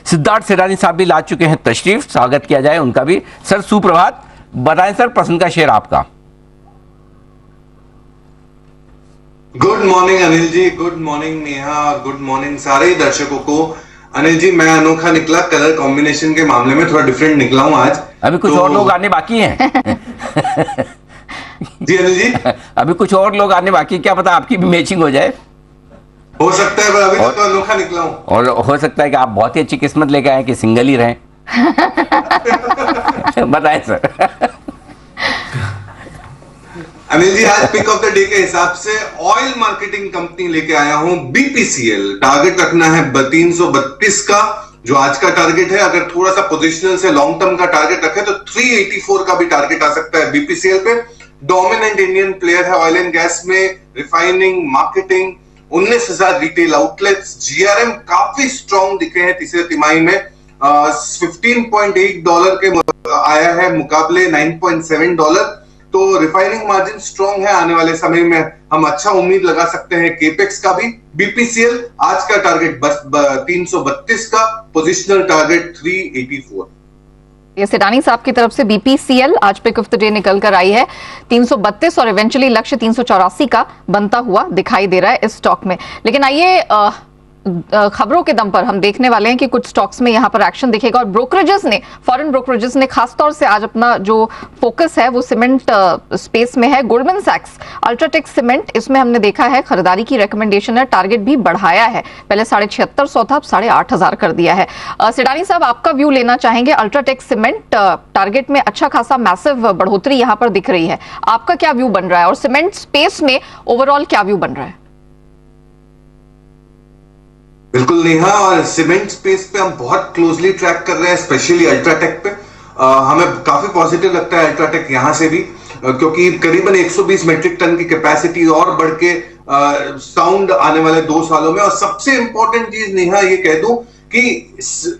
सिद्धार्थ सिडानी साहब भी ला चुके हैं तशरीफ, स्वागत किया जाए उनका भी। सर सुप्रभात, बताएं सर पसंद का शेयर आपका। Good morning Anil ji, good morning Neha, good morning सारे दर्शकों को। अनिल जी, मैं अनोखा निकला, कलर कॉम्बिनेशन के मामले में थोड़ा डिफरेंट निकला हूं आज। अभी कुछ और लोग आने बाकी हैं। जी अनिल जी, अभी कुछ और लोग आने बाकी, क्या पता आपकी भी मैचिंग हो जाए। हो सकता है, पर अभी तक तो अनोखा निकला हूं। और हो सकता है कि आप बहुत ही अच्छी किस्मत लेके आए कि सिंगल ही रहें। बताएं सर। अनिल जी, आज पिक ऑफ द डे के हिसाब से ऑयल मार्केटिंग कंपनी लेके आया हूं बीपीसीएल। टारगेट रखना है 332 का, जो आज का टारगेट है। अगर थोड़ा सा पोजिशनल से लॉन्ग टर्म का टारगेट रखे तो 384 का भी टारगेट आ सकता है बीपीसीएल पे। डोमिनेंट इंडियन प्लेयर है ऑयल एंड गैस में, refining, marketing, 19,000 retail outlets. GRM काफी स्ट्रॉन्ग दिखे हैं तीसरे तिमाही में, $15.8 के आया है मुकाबले $9.7। तो रिफाइनिंग मार्जिन स्ट्रॉन्ग है। आने वाले समय में हम अच्छा उम्मीद लगा सकते हैं केपेक्स का भी। बीपीसीएल आज का टारगेट बस 332 का, पोजिशनल टारगेट 384। ये सिडानी साहब की तरफ से बीपीसीएल आज पिक ऑफ द डे निकल कर आई है 332 और इवेंचुअली लक्ष्य 384 का बनता हुआ दिखाई दे रहा है इस स्टॉक में। लेकिन आइए खबरों के दम पर हम देखने वाले हैं कि कुछ स्टॉक्स में यहां पर एक्शन दिखेगा। और ब्रोकरेजेस ने, फॉरेन ब्रोकरेजेस ने खासतौर से आज अपना जो फोकस है वो सीमेंट स्पेस में है। गोल्डमैन सैक्स, अल्ट्राटेक सीमेंट, इसमें हमने देखा है खरीदारी की रिकमेंडेशन है, टारगेट भी बढ़ाया है, पहले 7,650 था, अब 8,500 कर दिया है। सिडानी साहब, आपका व्यू लेना चाहेंगे। अल्ट्राटेक सीमेंट टारगेट में अच्छा खासा मैसिव बढ़ोतरी यहां पर दिख रही है, आपका क्या व्यू बन रहा है और सीमेंट स्पेस में ओवरऑल क्या व्यू बन रहा है? बिल्कुल नेहा, और सीमेंट स्पेस पे हम बहुत क्लोजली ट्रैक कर रहे हैं, स्पेशली अल्ट्राटेक पे। हमें काफी पॉजिटिव लगता है अल्ट्राटेक यहां से भी, क्योंकि करीबन 120 मेट्रिक टन की कैपेसिटी और बढ़ के साउंड आने वाले 2 सालों में। और सबसे इंपॉर्टेंट चीज नेहा ये कह दूं कि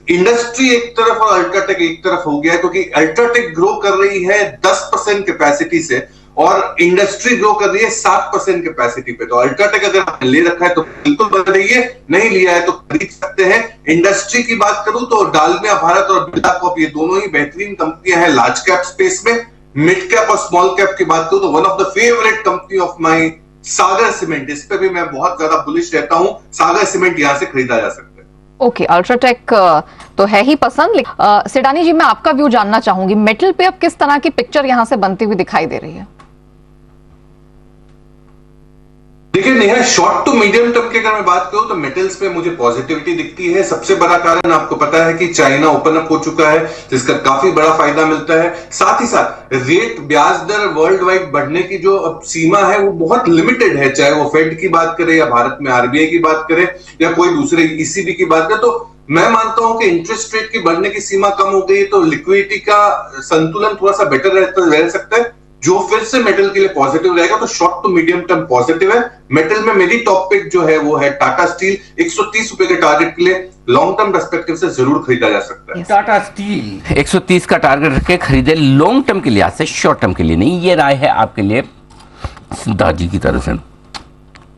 इंडस्ट्री एक तरफ और अल्ट्राटेक एक तरफ हो गया है, क्योंकि अल्ट्राटेक ग्रो कर रही है 10% कैपेसिटी से और इंडस्ट्री ग्रो कर रही है 7% कैपेसिटी पे। तो अल्ट्राटेक अगर ले रखा है तो बिल्कुल बढ़ रही है, नहीं लिया है तो खरीद सकते हैं। इंडस्ट्री की बात करूं तो डालमिया भारत और बिरलाकॉप, ये दोनों ही बेहतरीन कंपनियां हैं लार्ज कैप स्पेस में। मिड कैप और स्मॉल कैप की बात करूं तो one of the favourite company of my Sagar cement, इस पे भी मैं बहुत ज्यादा बुलिश रहता हूं। सागर सीमेंट यहां से खरीदा जा सकता है। ओके, अल्ट्राटेक तो है ही पसंद। सिडानी जी, मैं आपका व्यू जानना चाहूंगी, मेटल पे अब किस तरह की पिक्चर यहां से बनती हुई दिखाई दे रही है? देखिए Neha, short to medium term की अगर मैं बात करूं तो मेटल्स पे मुझे पॉजिटिविटी दिखती है। सबसे बड़ा कारण आपको पता है कि चाइना ओपन अप हो चुका है, जिसका काफी बड़ा फायदा मिलता है। साथ ही साथ रेट, ब्याज दर वर्ल्ड वाइड बढ़ने की जो सीमा है वो बहुत लिमिटेड है, चाहे वो फेड की बात करें या भारत में आरबीआई की बात करें या कोई दूसरे ईसीबी की बात करें। तो मैं मानता हूं कि इंटरेस्ट रेट की बढ़ने की सीमा कम हो गई तो लिक्विडिटी का संतुलन थोड़ा सा बेटर रह सकता है, जो फिर से मेटल के लिए पॉजिटिव रहेगा। तो short to medium term positive है। मेटल में मेरी टॉप पिक जो है वो है टाटा स्टील। 130 रुपए के टारगेट के लिए लॉन्ग टर्म पर्सपेक्टिव से जरूर खरीदा जा सकता है। टाटा स्टील 130 का टारगेट रख के खरीदे, लॉन्ग टर्म के लिए, से शॉर्ट टर्म के लिए नहीं। ये राय है आपके लिए सिद्धार्थ जी की तरफ से।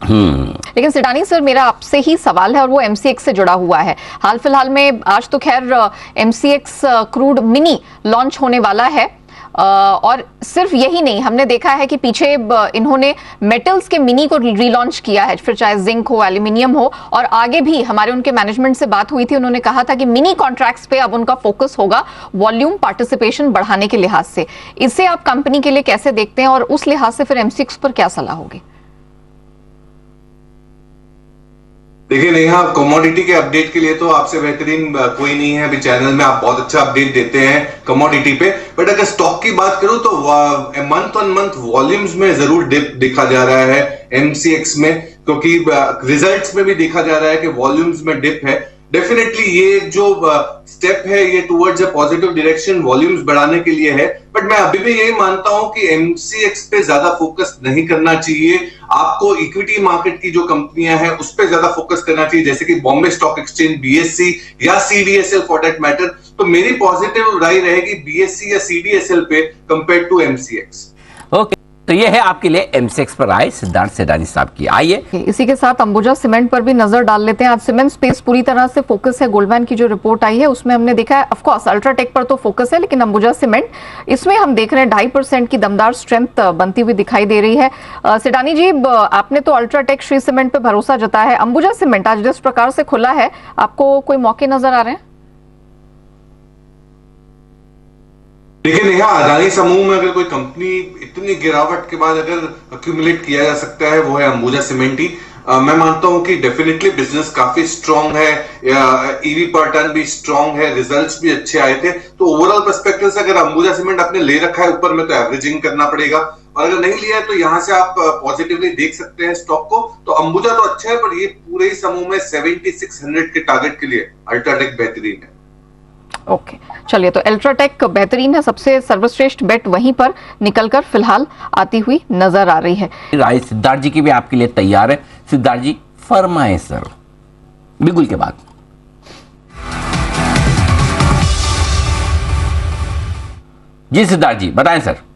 लेकिन सिडानी सर, मेरा आपसे ही सवाल है और वो एमसीएक्स से जुड़ा हुआ है। हाल फिलहाल में आज तो खैर एमसीएक्स क्रूड मिनी लॉन्च होने वाला है, और सिर्फ यही नहीं, हमने देखा है कि पीछे इन्होंने मेटल्स के मिनी को रीलॉन्च किया है, फिर चाहे जिंक हो, एल्यूमिनियम हो, और आगे भी हमारे उनके मैनेजमेंट से बात हुई थी, उन्होंने कहा था कि मिनी कॉन्ट्रैक्ट्स पे अब उनका फोकस होगा वॉल्यूम पार्टिसिपेशन बढ़ाने के लिहाज से। इसे आप कंपनी के लिए कैसे देखते हैं और उस लिहाज से फिर एमसीएक्स पर क्या सलाह होगी? देखिए नेहा, कमोडिटी के अपडेट के लिए तो आपसे बेहतरीन कोई नहीं है। अभी चैनल में आप बहुत अच्छा अपडेट देते हैं कमोडिटी पे, बट अगर स्टॉक की बात करूं तो मंथ ऑन मंथ वॉल्यूम्स में जरूर डिप देखा जा रहा है एमसीएक्स में, क्योंकि रिजल्ट्स में भी देखा जा रहा है कि वॉल्यूम्स में डिप है। डेफिनेटली ये जो स्टेप है ये towards a positive direction volumes बढ़ाने के लिए है, बट मैं अभी भी यही मानता हूं कि एमसीएक्स पे ज्यादा फोकस नहीं करना चाहिए। आपको इक्विटी मार्केट की जो कंपनियां हैं उस पे ज्यादा फोकस करना चाहिए, जैसे कि बॉम्बे स्टॉक एक्सचेंज, बीएससी या सीडीएसएल फॉर दैट मैटर। तो मेरी पॉजिटिव राय रहेगी बीएससी या सीडीएसएल पे कंपेयर टू एमसीएक्स। ओके तो ये है आपके लिए एमसेक्स पर आए सिद्धार्थ सेडानी साहब की। आइए इसी के साथ अंबुजा सीमेंट पर भी नजर डाल लेते हैं। आज सीमेंट स्पेस पूरी तरह से फोकस है। गोल्डमैन की जो रिपोर्ट आई है उसमें हमने देखा है, ऑफ कोर्स अल्ट्राटेक पर तो फोकस है, लेकिन अंबुजा सीमेंट इसमें हम देख रहे हैं 2.5% की दमदार स्ट्रेंथ बनती हुई दिखाई दे रही है। सेडानी जी, आपने तो अल्ट्राटेक श्री सीमेंट पे भरोसा जताया है, अंबुजा सीमेंट आज जिस प्रकार से खुला है, आपको कोई मौके नजर आ रहे हैं? देखिए नेहा, अदानी समूह में अगर कोई कंपनी इतनी गिरावट के बाद अगर अक्यूमुलेट किया जा सकता है वो है अंबुजा सीमेंट ही। मैं मानता हूं कि डेफिनेटली बिजनेस काफी स्ट्रांग है, ईवी पर टन भी स्ट्रांग है, रिजल्ट्स भी अच्छे आए थे। तो ओवरऑल पर्सपेक्टिव से अगर अंबुजा सीमेंट आपने ले रखा है ऊपर में तो एवरेजिंग करना पड़ेगा, और अगर नहीं लिया है तो यहां से आप पॉजिटिवली देख सकते हैं स्टॉक को। तो अंबुजा तो अच्छा है, पर ये पूरे ही समूह में 7600 के टारगेट के लिए अल्ट्राटेक बेहतरीन है। ओके, चलिए, तो अल्ट्राटेक बेहतरीन है, सबसे सर्वश्रेष्ठ बेट वहीं पर निकलकर फिलहाल आती हुई नजर आ रही है। राय सिद्धार्थ जी की भी आपके लिए तैयार है। सिद्धार्थ जी फरमाए सर, बिल्कुल के बाद। जी सिद्धार्थ जी बताएं sir.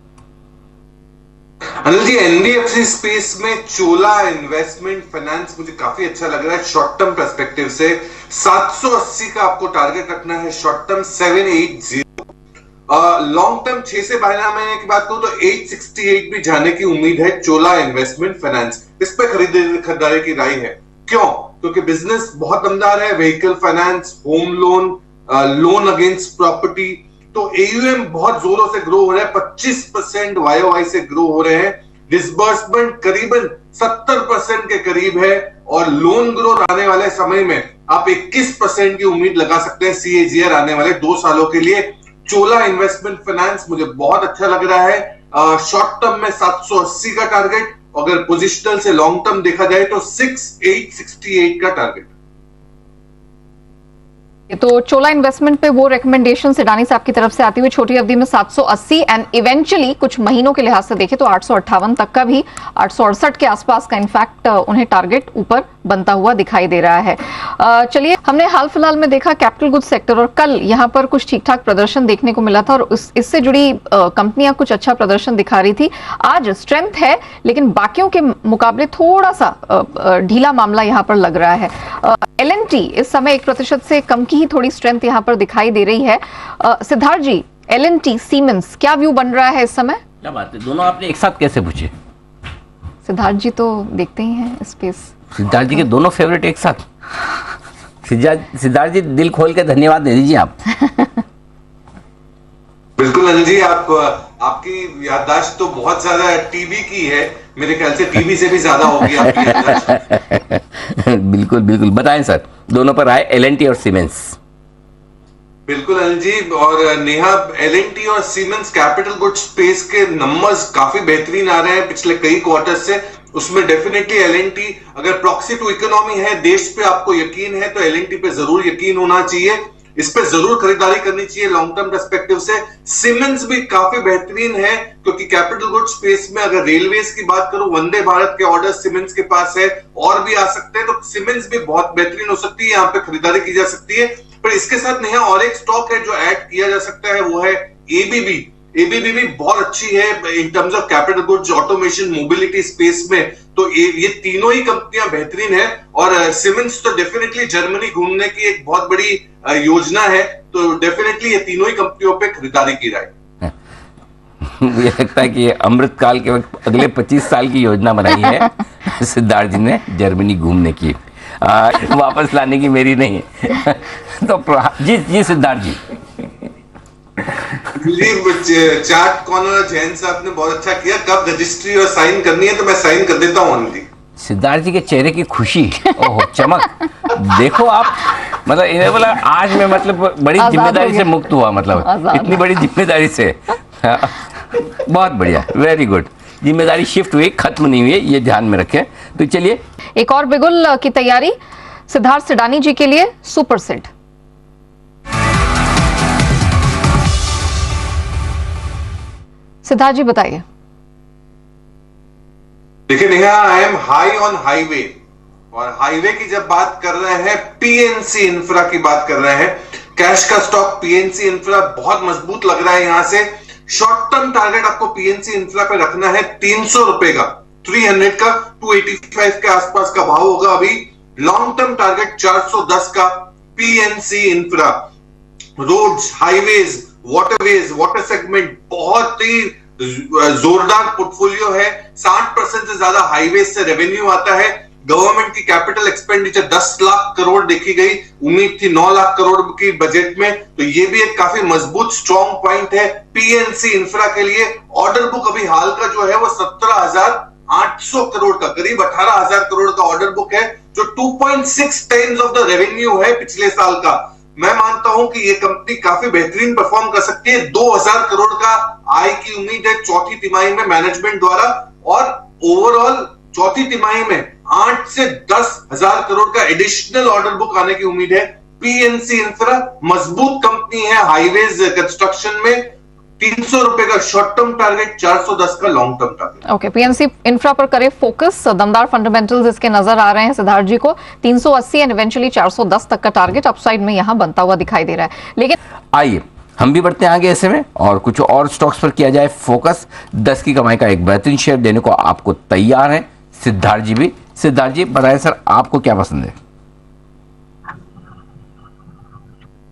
Anil ji, NBFC space में चोला इन्वेस्टमेंट फाइनेंस मुझे काफी अच्छा लग रहा है शॉर्ट टर्म पर्सपेक्टिव से। 780 का आपको टारगेट रखना है, शॉर्ट टर्म 780, लॉन्ग टर्म 6 से 12 महीने की बात करूं तो 868 भी जाने की उम्मीद है चोला इन्वेस्टमेंट फाइनेंस। इस पे खरीदारी की राय है। क्यों? क्योंकि बिजनेस बहुत दमदार है, vehicle finance, home loan, loan against property. तो एयूएम बहुत जोरों से ग्रो हो रहा है, 25% वाईओवाई से ग्रो हो रहे हैं, डिसबर्समेंट करीबन 70% के करीब है, और लोन ग्रोथ आने वाले समय में आप 21% की उम्मीद लगा सकते हैं सीएजीआर आने वाले 2 सालों के लिए। चोला इन्वेस्टमेंट फाइनेंस मुझे बहुत अच्छा लग रहा है। शॉर्ट टर्म में 780 का टारगेट, अगर पोजिशनल से लॉन्ग टर्म देखा जाए तो 6868 का टारगेट। तो चोला इन्वेस्टमेंट पे वो रिकमेंडेशन सेडानी साहब की तरफ से आती हुई छोटी अवधि में 780 एंड इवेंचुअली कुछ महीनों के लिहाज से देखें तो 858 तक का भी, 868 के आसपास का इनफैक्ट उन्हें टारगेट ऊपर बनता हुआ दिखाई दे रहा है। चलिए, हमने हाल फिलहाल में देखा कैपिटल गुड्स सेक्टर, और कल यहां पर कुछ ठीक ठाक प्रदर्शन देखने को मिला था, और इससे जुड़ी कंपनियां कुछ अच्छा प्रदर्शन दिखा रही थी। आज स्ट्रेंथ है, लेकिन बाकियों के मुकाबले थोड़ा सा ढीला मामला यहां पर लग रहा है। एलएनटी इस समय 1% से कम की ही थोड़ी स्ट्रेंथ यहां पर दिखाई दे रही है। सिद्धार्थ जी, एलएनटी, सीमेंस, क्या व्यू बन रहा है इस समय? क्या बात है, दोनों आपने एक साथ कैसे पूछे? सिद्धार्थ जी तो देखते ही हैं स्पेस। सिद्धार्थ जी के दोनों फेवरेट एक साथ। सिद्धार्थ जी दिल खोल के धन्यवाद दे दीजिए आप। बिल्कुल अनिल जी, आपकी याददाश्त तो बहुत ज्यादा टीवी की है, मेरे ख्याल से टीवी से भी ज्यादा होगी आपकी याददाश्त। बिल्कुल बिल्कुल, बताएं सर, दोनों पर आए एलएनटी और सीमेंस। बिल्कुल अनिल जी, और नेहा, एलएनटी और सीमेंस कैपिटल गुड्स स्पेस के नंबर्स काफी बेहतरीन आ रहे हैं पिछले कई क्वार्टर से। उसमें डेफिनेटली एलएनटी, अगर प्रॉक्सी टू इकोनॉमी है, देश पे आपको यकीन है, तो एलएनटी पे जरूर यकीन होना चाहिए, इस पे जरूर खरीदारी करनी चाहिए लॉन्ग टर्म पर्सपेक्टिव से। सीमेंस भी काफी बेहतरीन है, क्योंकि कैपिटल गुड्स स्पेस में अगर रेलवेज की बात करूं, वंदे भारत के ऑर्डर सीमेंस के पास है, और भी आ सकते हैं, तो सीमेंस भी बहुत बेहतरीन हो सकती है, यहाँ पे खरीदारी की जा सकती है। पर इसके साथ नेहा और एक स्टॉक है जो ऐड किया जा सकता है, वो है एबीबी। एबीबी भी बहुत अच्छी है in terms of capital goods, automation, mobility space में। तो ये तीनों ही कंपनियां बेहतरीन है, और सीमेंस तो डेफिनेटली जर्मनी घूमने की एक बहुत बड़ी योजना है, तो डेफिनेटली ये तीनों ही कंपनियों पे खरीदारी की राय। मुझे लगता है कि ये अमृत काल के वक्त अगले 25 साल की योजना बनाई है सिद्धार्थ जी ने जर्मनी घूमने की, वापस लाने की मेरी नहीं। तो जी सिद्धार्थ जी। चार्ट कॉर्नर जैन साहब ने बहुत अच्छा किया, कब रजिस्ट्री और साइन करनी है तो मैं साइन कर देता हूँ जी। सिद्धार्थ जी के चेहरे की खुशी, ओह चमक देखो आप, मतलब इन्हें बोला आज मैं मतलब बड़ी जिम्मेदारी से मुक्त हुआ, मतलब इतनी बड़ी जिम्मेदारी से। बहुत बढ़िया, वेरी गुड। जिम्मेदारी शिफ्ट हुई, खत्म नहीं हुई, ये ध्यान में रखें। तो चलिए, एक और बिगुल की तैयारी सिद्धार्थ सेडानी जी के लिए, सुपर सेट। सिद्धार्थ जी बताइए। देखिए Neha, I am high on highway, और हाईवे की जब बात कर रहे हैं, पीएनसी इंफ्रा की बात कर रहे हैं। कैश का स्टॉक पीएनसी इंफ्रा बहुत मजबूत लग रहा है, यहां से शॉर्ट टर्म टारगेट आपको पीएनसी इंफ्रा पे रखना है 300 रुपए का, 300 का 285 के आसपास का भाव होगा अभी। लॉन्ग टर्म टारगेट 410 का PNC infra. Roads, highways, waterways, water segment बहुत ही जोरदार पोर्टफोलियो है। 60% से ज्यादा हाईवेज से रेवेन्यू आता है। गवर्नमेंट की कैपिटल एक्सपेंडिचर 10 लाख करोड़ देखी गई, उम्मीद थी 9 लाख करोड़ की बजट में, तो ये भी एक काफी मजबूत स्ट्रॉन्ग पॉइंट है पीएनसी इंफ्रा के लिए। ऑर्डर बुक अभी हाल का जो है वो 17,800 करोड़ का, करीब 18,000 करोड़ का ऑर्डर बुक है, जो 2.6 टाइम्स ऑफ द रेवेन्यू है पिछले साल का। मैं मानता हूं कि ये कंपनी काफी बेहतरीन परफॉर्म कर सकती है। 2,000 करोड़ का आय की उम्मीद है चौथी तिमाही में मैनेजमेंट द्वारा, और ओवरऑल चौथी तिमाही में 8 से 10,000 करोड़ का एडिशनल ऑर्डर बुक आने की उम्मीद है। पीएनसी इंफ्रा मजबूत कंपनी है हाईवेज कंस्ट्रक्शन में। 300 रुपए का शॉर्ट टर्म टारगेट, 410 का long term target. Okay, PNC infra पर करे फोकस। दमदार फंडामेंटल्स इसके नजर आ रहे हैं सिद्धार्थ जी को। 380 एंड इवेंचुअली 410 तक का टारगेट अपसाइड में यहां बनता हुआ दिखाई दे रहा है। लेकिन आइए हम भी बढ़ते हैं आगे ऐसे में, और कुछ और स्टॉक्स पर किया जाए फोकस। 10 की कमाई का एक बेहतरीन शेयर देने को आपको तैयार है सिद्धार्थ जी भी। सिद्धार्थ जी बताएं सर, आपको क्या पसंद है?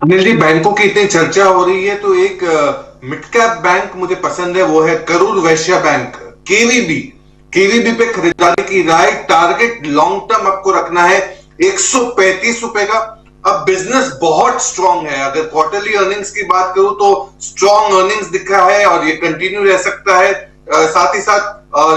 अनिल जी, बैंकों की इतनी चर्चा हो रही है तो एक मिड कैप बैंक मुझे पसंद है, वो है करूर वैश्य बैंक, केवीबी। केवीबी पे खरीदारी की राय। टारगेट लॉन्ग टर्म आपको रखना है 135 रुपए का। अब बिजनेस बहुत स्ट्रांग है। अगर क्वार्टरली अर्निंग्स की बात करूं तो स्ट्रांग अर्निंग्स दिखा है और ये कंटिन्यू रह सकता है। साथ ही साथ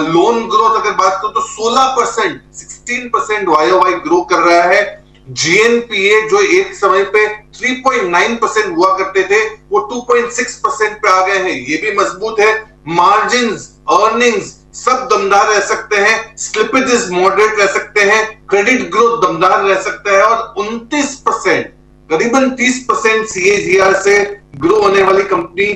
लोन ग्रोथ अगर बात करूं तो 16% वाई ग्रो कर रहा है। जीएनपीए जो एक समय पे 3.9% हुआ करते थे, वो 2.6% पे आ गए हैं, ये भी मजबूत है। मार्जिन्स, अर्निंग्स सब दमदार रह सकते हैं। स्लिपेजेस मॉडरेट रह सकते हैं। क्रेडिट ग्रोथ दमदार रह सकता है, और 29%, करीबन 30% सीएजीआर से ग्रो होने वाली कंपनी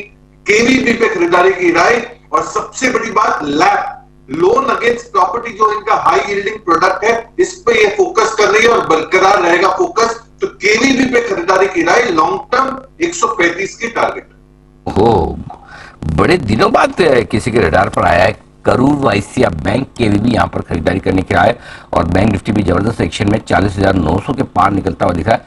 केवीबी पे खरीदारी की राय। और सबसे बड़ी बात, लैप, लोन अगेंस्ट प्रॉपर्टी, जो इनका हाई यील्डिंग प्रोडक्ट है, इस पे ये फोकस कर रही है और बरकरार रहेगा फोकस। तो केवीबी पे खरीदारी की राय, लॉन्ग टर्म 135 की टारगेट। ओ, बड़े दिनों बाद किसी के रडार पर आया है करूर वैश्य बैंक। केवीबी यहां पर खरीदारी करने की राय, और बैंक निफ्टी भी जबरदस्त एक्शन में 40,900 के पार निकलता हुआ दिखा है।